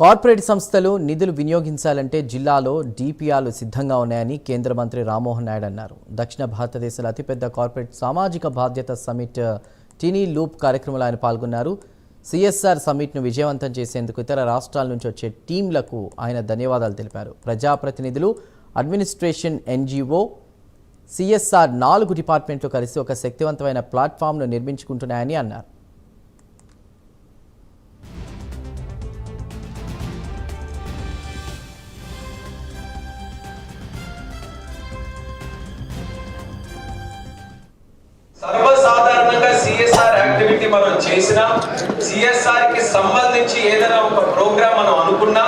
Corporate సంస్థలు నిధులు వినియోగించాలంటే జిల్లాలో డిపిఆర్లు సిద్ధంగా ఉన్నాయని కేంద్ర మంత్రి రామ్మోహన్ నాయుడు అన్నారు. దక్షిణ భారతదేశంలో అతిపెద్ద కార్పొరేట్ సామాజిక బాధ్యత సమిట్ టీనీ లూప్ కార్యక్రమంలో ఆయన పాల్గొన్నారు. సిఎస్ఆర్ సమిట్ను విజయవంతం చేసేందుకు ఇతర రాష్ట్రాల నుంచి వచ్చే టీంలకు ఆయన ధన్యవాదాలు తెలిపారు. ప్రజాప్రతినిధులు, అడ్మినిస్ట్రేషన్, ఎన్జిఓ, సిఎస్ఆర్ 4 డిపార్ట్మెంట్లు కలిసి ఒక శక్తివంతమైన ప్లాట్ఫామ్ను నిర్మించుకుంటున్నాయని అన్నారు. సర్వసాధారణంగా సిఎస్ఆర్ యాక్టివిటీ మనం చేసినా, సిఎస్ఆర్ కి సంబంధించి ఏదైనా ఒక ప్రోగ్రామ్ మనం అనుకున్నా,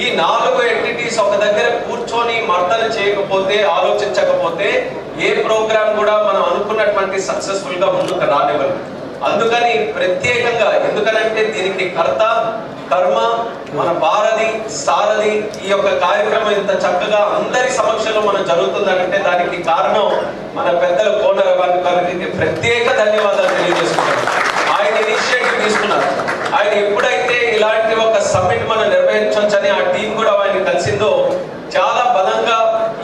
ఈ 4 ఎంటిటీస్ ఒక దగ్గర కూర్చొని మర్దన చేయకపోతే, ఆలోచించకపోతే ఏ ప్రోగ్రామ్ కూడా మనం అనుకున్నటువంటి సక్సెస్ఫుల్ గా ముందుకు రానివ్వదు. అందుకని ప్రత్యేకంగా, ఎందుకనంటే దీనికి కర్త కర్మ మన భారతి సారథి. ఈ యొక్క కార్యక్రమం ఇంత చక్కగా అందరి సమక్షంలో మనం జరుగుతుందంటే దానికి కారణం మన పెద్దల కోన రవాణా గారికి ప్రత్యేక ధన్యవాదాలు తెలియజేసుకుంటారు. ఆయన ఇనిషియేటివ్ తీసుకున్నారు. ఆయన ఎప్పుడైతే ఇలాంటి ఒక సమ్మిట్ మనం నిర్వహించవచ్చని ఆ టీం కూడా ఆయన కలిసిందో, చాలా బలంగా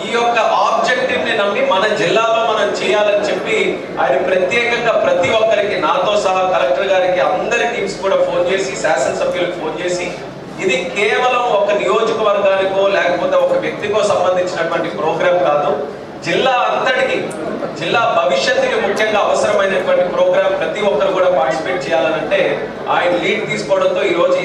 ఈ యొక్క ఆబ్జెక్టివ్ ని నమ్మి మన జిల్లాలో మనం చేయాలని చెప్పి ఆయన ప్రత్యేకంగా ప్రతి ఒక్కరికి, నాతో సహా కలెక్టర్ గారికి, అందరి టీమ్స్ కూడా ఫోన్ చేసి, శాసనసభ్యులకు ఫోన్ చేసి, ఇది కేవలం ఒక నియోజకవర్గానికో లేకపోతే ఒక వ్యక్తికో సంబంధించినటువంటి ప్రోగ్రామ్ కాదు, జిల్లా అంతటికి, జిల్లా భవిష్యత్తుకి ముఖ్యంగా అవసరమైనటువంటి ప్రోగ్రామ్ ప్రతి ఒక్కరు కూడా పార్టిసిపేట్ చేయాలనంటే ఆయన లీడ్ తీసుకోవడంతో ఈరోజు